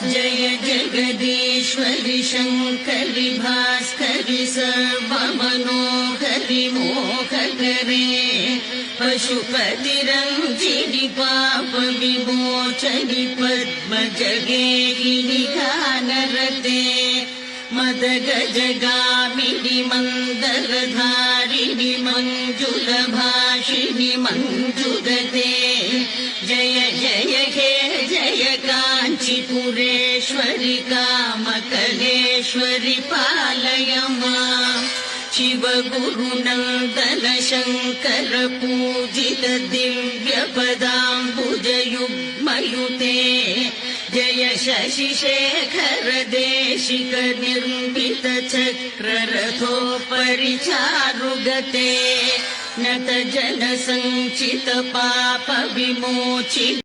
जय जगदीश्वरि शङ्करि भास्करि सर्वमनोहरि मोहकरे पशुपतिरञ्जिनि पाप विमोचनि पद्मजगेहिनि गानरते मदगजगामिनि मन्दरधारिणि मञ्जुलभाषिणि मञ्जुगते जय जय हे जय काञ्चीपुरेश्वरि कामकलेश्वरि पालय माम् शिव गुरुनन्दन शङ्कर पूजित दिव्यपदाम्बुजयुग्मयुते जय शशिशेखर देशिक निर्मित चक्ररथोपरि चारुगते नत जन सञ्चित पाप विमोचित